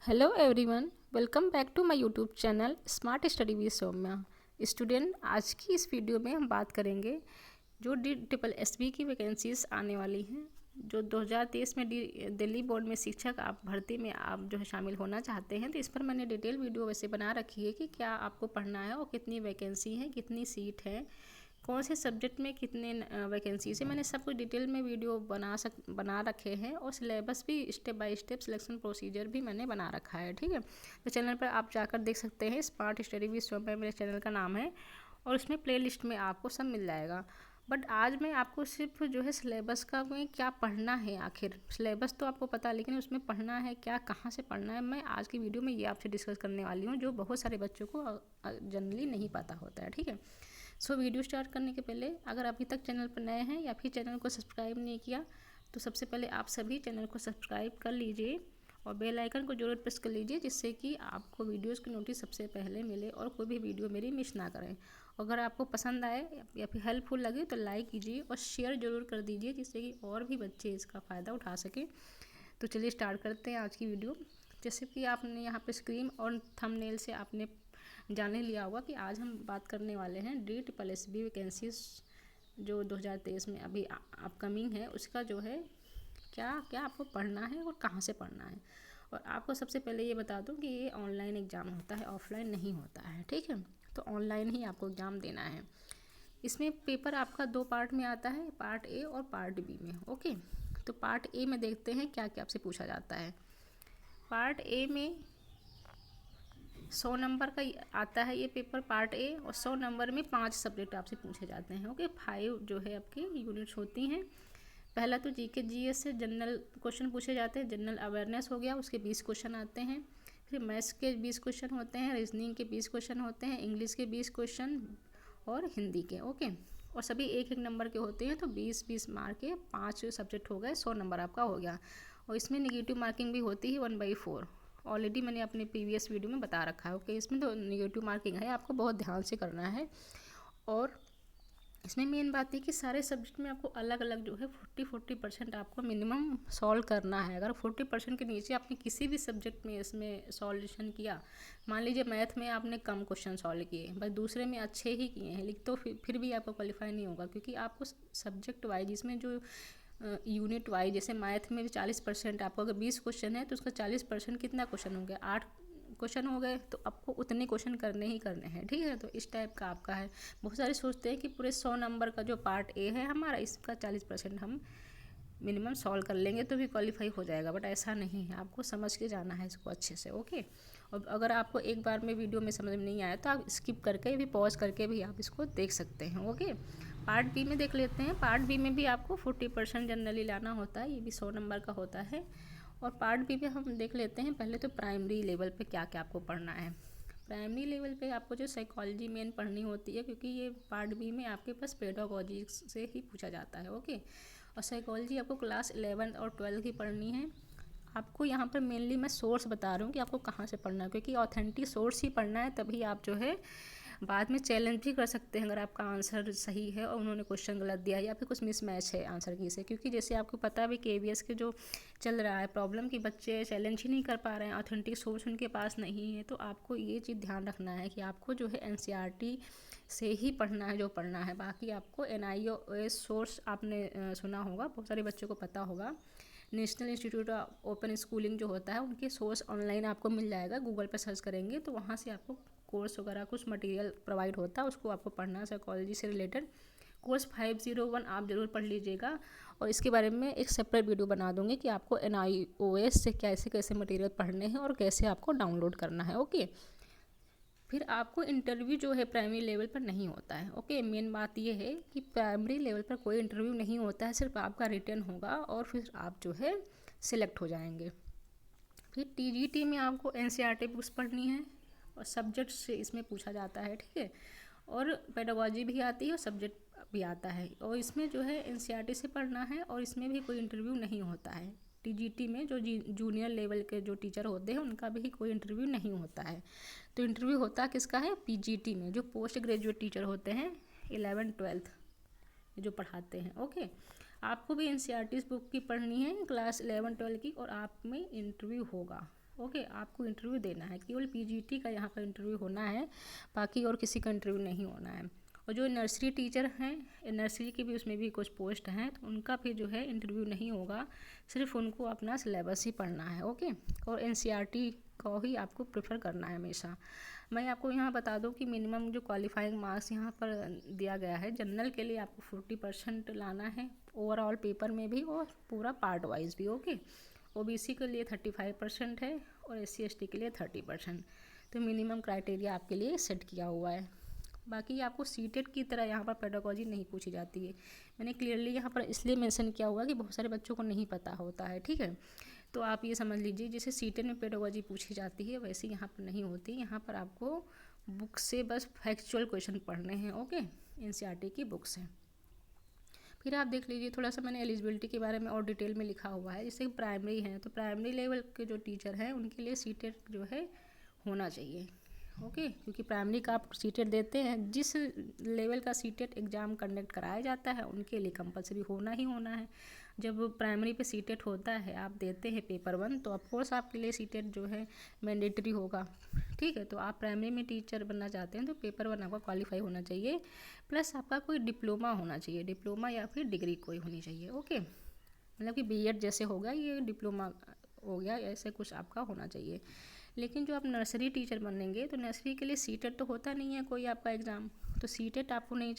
Hello everyone, welcome back to my YouTube channel smart study with Saumya. Student, आज की इस video में हम बात करेंगे जो DSSB की वैकेंसीज आने वाली हैं। जो 2023 में दिल्ली बोर्ड में शिक्षक आप भर्ती में आप जो है शामिल होना चाहते हैं, तो इस पर मैंने डिटेल वीडियो वैसे बना रखी है कि क्या आपको पढ़ना है और कितनी वैकेंसी है, कितनी सीट है, कौन से सब्जेक्ट में कितने वैकेंसीज है। मैंने सब कुछ डिटेल में वीडियो बना रखे हैं और सिलेबस भी step by step selection procedure भी मैंने बना रखा है। ठीक है, तो चैनल पर आप जाकर देख सकते हैं। स्मार्ट स्टडी विद सौम्या मेरे चैनल का नाम है और उसमें प्लेलिस्ट में आपको सब मिल जाएगा। बट आज मैं आपको सिर्फ जो है सिलेबस का में क्या पढ़ना है, आखिर सिलेबस तो आपको पता है लेकिन उसमें पढ़ना है क्या, कहाँ से पढ़ना है, मैं आज की वीडियो में ये आपसे डिस्कस करने वाली हूँ, जो बहुत सारे बच्चों को जनरली नहीं पता होता है। ठीक है, सो वीडियो स्टार्ट करने के पहले अगर अभी तक चैनल पर नए हैं या फिर चैनल को सब्सक्राइब नहीं किया तो सबसे पहले आप सभी चैनल को सब्सक्राइब कर लीजिए और बेल आइकन को जरूर प्रेस कर लीजिए, जिससे कि आपको वीडियोस की नोटिस सबसे पहले मिले और कोई भी वीडियो मेरी मिस ना करें। अगर आपको पसंद आए या फिर हेल्पफुल लगे तो लाइक कीजिए और शेयर जरूर कर दीजिए, जिससे कि और भी बच्चे इसका फ़ायदा उठा सकें। तो चलिए स्टार्ट करते हैं आज की वीडियो। जैसे कि आपने यहाँ पे स्क्रीन और थंबनेल से आपने जाने लिया होगा कि आज हम बात करने वाले हैं DSSB वैकेंसीज जो 2023 में अभी अपकमिंग है, उसका जो है क्या क्या आपको पढ़ना है और कहाँ से पढ़ना है। और आपको सबसे पहले ये बता दूं कि ये ऑनलाइन एग्ज़ाम होता है, ऑफलाइन नहीं होता है। ठीक है, तो ऑनलाइन ही आपको एग्ज़ाम देना है। इसमें पेपर आपका दो पार्ट में आता है, पार्ट ए और पार्ट बी में। ओके, तो पार्ट ए में देखते हैं क्या क्या आपसे पूछा जाता है। पार्ट ए में 100 नंबर का आता है ये पेपर, पार्ट ए, और 100 नंबर में 5 सब्जेक्ट आपसे पूछे जाते हैं। ओके, 5 जो है आपकी यूनिट्स होती हैं। पहला तो जीके जीएस से जनरल क्वेश्चन पूछे जाते हैं, जनरल अवेयरनेस हो गया, उसके 20 क्वेश्चन आते हैं। फिर मैथ्स के 20 क्वेश्चन होते हैं, रीजनिंग के 20 क्वेश्चन होते हैं, इंग्लिश के 20 क्वेश्चन और हिंदी के। ओके, और सभी एक एक नंबर के होते हैं, तो 20-20 मार्क के 5 सब्जेक्ट हो गए, 100 नंबर आपका हो गया। और इसमें निगेटिव मार्किंग भी होती है 1/4। ऑलरेडी मैंने अपने प्रीवियस वीडियो में बता रखा है। ओके, इसमें तो निगेटिव मार्किंग है, आपको बहुत ध्यान से करना है। और इसमें मेन बात है कि सारे सब्जेक्ट में आपको अलग अलग जो है 40% आपको मिनिमम सॉल्व करना है। अगर 40% के नीचे आपने किसी भी सब्जेक्ट में इसमें सॉल्यूशन किया, मान लीजिए मैथ में आपने कम क्वेश्चन सॉल्व किए, बस दूसरे में अच्छे ही किए हैं, लेकिन तो फिर भी आपको क्वालिफाई नहीं होगा, क्योंकि आपको सब्जेक्ट वाइज इसमें जो यूनिट वाइज, जैसे मैथ में भी 40% आपको, अगर 20 क्वेश्चन है तो उसका 40% कितना क्वेश्चन हो गया, 8 क्वेश्चन हो गए, तो आपको उतने क्वेश्चन करने ही करने हैं। ठीक है, तो इस टाइप का आपका है। बहुत सारे सोचते हैं कि पूरे 100 नंबर का जो पार्ट ए है हमारा, इसका 40% हम मिनिमम सॉल्व कर लेंगे तो भी क्वालिफाई हो जाएगा, बट ऐसा नहीं है, आपको समझ के जाना है इसको अच्छे से। ओके, और अगर आपको एक बार में वीडियो में समझ में नहीं आया तो आप स्किप करके भी, पॉज करके भी आप इसको देख सकते हैं। ओके, पार्ट बी में देख लेते हैं। पार्ट बी में भी आपको 40% जनरली लाना होता है, ये भी 100 नंबर का होता है। और पार्ट बी में हम देख लेते हैं पहले तो प्राइमरी लेवल पे क्या क्या आपको पढ़ना है। प्राइमरी लेवल पे आपको जो साइकोलॉजी मेन पढ़नी होती है, क्योंकि ये पार्ट बी में आपके पास पेडागोजी से ही पूछा जाता है। ओके, और साइकोलॉजी आपको क्लास 11 और 12 की पढ़नी है। आपको यहाँ पर मेनली मैं सोर्स बता रहा हूँ कि आपको कहाँ से पढ़ना है, क्योंकि ऑथेंटिक सोर्स ही पढ़ना है, तभी आप जो है बाद में चैलेंज भी कर सकते हैं अगर आपका आंसर सही है और उन्होंने क्वेश्चन गलत दिया है या फिर कुछ मिसमैच है आंसर की से। क्योंकि जैसे आपको पता है अभी KVS के जो चल रहा है प्रॉब्लम, कि बच्चे चैलेंज ही नहीं कर पा रहे हैं, ऑथेंटिक सोर्स उनके पास नहीं है। तो आपको ये चीज़ ध्यान रखना है कि आपको जो है NCERT से ही पढ़ना है जो पढ़ना है। बाकी आपको NIOS सोर्स आपने सुना होगा, बहुत सारे बच्चों को पता होगा। National institute of open schooling जो होता है, उनके सोर्स ऑनलाइन आपको मिल जाएगा, गूगल पर सर्च करेंगे तो वहाँ से आपको कोर्स वगैरह कुछ मटेरियल प्रोवाइड होता है, उसको आपको पढ़ना है। साइकोलॉजी से रिलेटेड कोर्स 501 आप ज़रूर पढ़ लीजिएगा, और इसके बारे में एक सेपरेट वीडियो बना दूंगी कि आपको NIOS से कैसे कैसे मटेरियल पढ़ने हैं और कैसे आपको डाउनलोड करना है। ओके, फिर आपको इंटरव्यू जो है प्राइमरी लेवल पर नहीं होता है। ओके, मेन बात ये है कि प्राइमरी लेवल पर कोई इंटरव्यू नहीं होता है, सिर्फ आपका रिटर्न होगा और फिर आप जो है सिलेक्ट हो जाएंगे। फिर TGT में आपको NCERT बुक्स पढ़नी है और सब्जेक्ट से इसमें पूछा जाता है। ठीक है, और पेडागोजी भी आती है और सब्जेक्ट भी आता है, और इसमें जो है NCERT से पढ़ना है और इसमें भी कोई इंटरव्यू नहीं होता है। TGT में जो जूनियर लेवल के जो टीचर होते हैं उनका भी कोई इंटरव्यू नहीं होता है। तो इंटरव्यू होता किसका है, PGT में, जो पोस्ट ग्रेजुएट टीचर होते हैं 11-12 जो पढ़ाते हैं। ओके, आपको भी NCERT बुक की पढ़नी है क्लास 11-12 की, और आप में इंटरव्यू होगा। ओके, आपको इंटरव्यू देना है, केवल पीजीटी का यहाँ पर इंटरव्यू होना है, बाकी और किसी का इंटरव्यू नहीं होना है। और जो नर्सरी टीचर हैं, नर्सरी की भी उसमें भी कुछ पोस्ट हैं, तो उनका भी जो है इंटरव्यू नहीं होगा, सिर्फ उनको अपना सिलेबस ही पढ़ना है। ओके, और एनसीईआरटी को ही आपको प्रेफर करना है हमेशा। मैं आपको यहाँ बता दूँ कि मिनिमम जो क्वालिफाइंग मार्क्स यहाँ पर दिया गया है, जनरल के लिए आपको 40% लाना है, ओवरऑल पेपर में भी और पूरा पार्ट वाइज भी। ओके, ओबीसी के लिए 35% है और एससी एसटी के लिए 30%। तो मिनिमम क्राइटेरिया आपके लिए सेट किया हुआ है। बाकी आपको सीटेट की तरह यहाँ पर पेडागोजी नहीं पूछी जाती है। मैंने क्लियरली यहाँ पर इसलिए मेंशन किया हुआ कि बहुत सारे बच्चों को नहीं पता होता है, ठीक है। तो आप ये समझ लीजिए, जैसे सीटेट में पेडागोजी पूछी जाती है वैसे यहाँ पर नहीं होती। यहाँ पर आपको बुक से बस फैक्चुअल क्वेश्चन पढ़ने हैं। ओके, एनसीईआरटी की बुक से। फिर आप देख लीजिए, थोड़ा सा मैंने एलिजिबिलिटी के बारे में और डिटेल में लिखा हुआ है। जैसे प्राइमरी हैं तो प्राइमरी लेवल के जो टीचर हैं उनके लिए सीटेट जो है होना चाहिए। ओके, क्योंकि प्राइमरी का आप सीटेट देते हैं, जिस लेवल का सीटेट एग्ज़ाम कंडक्ट कराया जाता है उनके लिए कंपलसरी होना ही होना है। जब प्राइमरी पे सीटेट होता है, आप देते हैं पेपर 1, तो ऑफकोर्स आपके लिए सीटेट जो है मैंडेटरी होगा, ठीक है। तो आप प्राइमरी में टीचर बनना चाहते हैं तो पेपर 1 आपका क्वालिफाई होना चाहिए, प्लस आपका कोई डिप्लोमा होना चाहिए, डिप्लोमा या फिर डिग्री कोई होनी चाहिए। ओके, मतलब कि बीएड जैसे होगा ये डिप्लोमा हो गया, ऐसे कुछ आपका होना चाहिए। लेकिन जो आप नर्सरी टीचर बनेंगे तो नर्सरी के लिए सीटेट तो होता नहीं है कोई आपका एग्ज़ाम, तो सीटेट आपको नहीं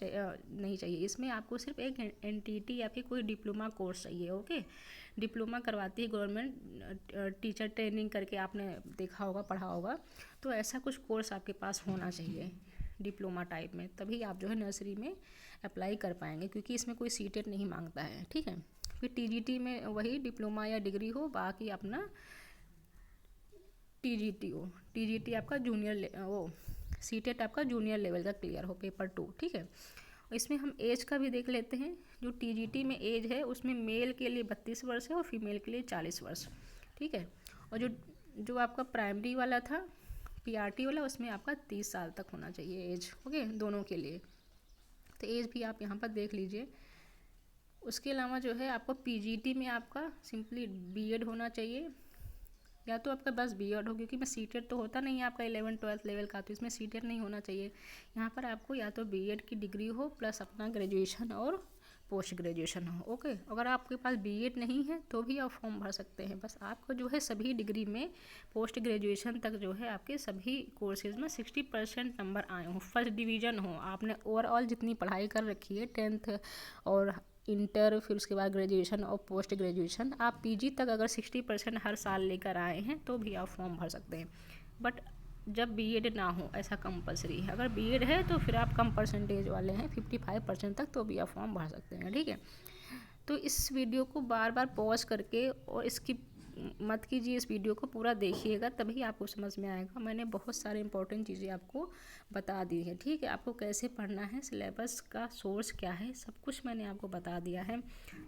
चाहिए। इसमें आपको सिर्फ एक एनटीटी या फिर कोई डिप्लोमा कोर्स चाहिए। ओके, डिप्लोमा करवाती है गवर्नमेंट, टीचर ट्रेनिंग करके आपने देखा होगा, पढ़ा होगा, तो ऐसा कुछ कोर्स आपके पास होना चाहिए डिप्लोमा टाइप में, तभी आप जो है नर्सरी में अप्लाई कर पाएंगे, क्योंकि इसमें कोई सीटेट नहीं मांगता है, ठीक है। फिर टीजीटी में वही डिप्लोमा या डिग्री हो, बाकी अपना टीजीटी हो, टीजीटी आपका जूनियर वो सीटेट आपका जूनियर लेवल का क्लियर हो, पेपर 2, ठीक है। इसमें हम एज का भी देख लेते हैं। जो टीजीटी में एज है उसमें मेल के लिए 32 वर्ष है और फीमेल के लिए 40 वर्ष, ठीक है। और जो आपका प्राइमरी वाला था, पीआरटी वाला, उसमें आपका 30 साल तक होना चाहिए एज। ओके, दोनों के लिए, तो एज भी आप यहाँ पर देख लीजिए। उसके अलावा जो है आपको पीजीटी में आपका सिंपली बीएड होना चाहिए, या तो आपका बस बीएड हो, क्योंकि मैं सीटेट तो होता नहीं है आपका 11th-12th लेवल का, तो इसमें सीटेट नहीं होना चाहिए। यहाँ पर आपको या तो बीएड की डिग्री हो प्लस अपना ग्रेजुएशन और पोस्ट ग्रेजुएशन हो। ओके, अगर आपके पास बीएड नहीं है तो भी आप फॉर्म भर सकते हैं। बस आपको जो है सभी डिग्री में पोस्ट ग्रेजुएशन तक जो है आपके सभी कोर्सेज में 60% नंबर आए हों, फर्स्ट डिवीज़न हो, आपने ओवरऑल जितनी पढ़ाई कर रखी है 10th और इंटर, फिर उसके बाद ग्रेजुएशन और पोस्ट ग्रेजुएशन, आप पीजी तक अगर 60% हर साल लेकर आए हैं तो भी आप फॉर्म भर सकते हैं। बट जब बीएड ना हो ऐसा कंपलसरी है, अगर बीएड है तो फिर आप कम परसेंटेज वाले हैं 55% तक, तो भी आप फॉर्म भर सकते हैं, ठीक है। तो इस वीडियो को बार बार पॉज करके और इसकी मत कीजिए, इस वीडियो को पूरा देखिएगा, तभी आपको समझ में आएगा। मैंने बहुत सारे इंपॉर्टेंट चीज़ें आपको बता दी है, ठीक है। आपको कैसे पढ़ना है, सिलेबस का सोर्स क्या है, सब कुछ मैंने आपको बता दिया है।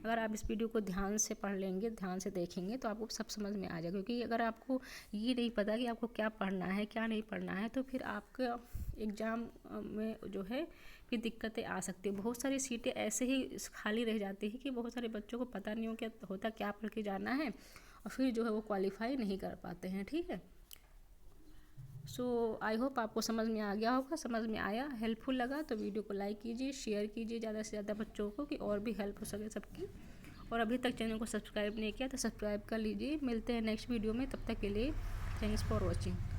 अगर आप इस वीडियो को ध्यान से पढ़ लेंगे, ध्यान से देखेंगे, तो आपको सब समझ में आ जाएगा। क्योंकि अगर आपको ये नहीं पता कि आपको क्या पढ़ना है क्या नहीं पढ़ना है, तो फिर आपका एग्ज़ाम में जो है फिर दिक्कतें आ सकती है। बहुत सारी सीटें ऐसे ही खाली रह जाती है कि बहुत सारे बच्चों को पता नहीं होता क्या पढ़ के जाना है, और फिर जो है वो क्वालिफाई नहीं कर पाते हैं, ठीक है। सो आई होप आपको समझ में आ गया होगा। समझ में आया, हेल्पफुल लगा तो वीडियो को लाइक कीजिए, शेयर कीजिए ज़्यादा से ज़्यादा बच्चों को, कि और भी हेल्प हो सके सबकी। और अभी तक चैनल को सब्सक्राइब नहीं किया तो सब्सक्राइब कर लीजिए। मिलते हैं नेक्स्ट वीडियो में, तब तक के लिए थैंक्स फॉर वॉचिंग।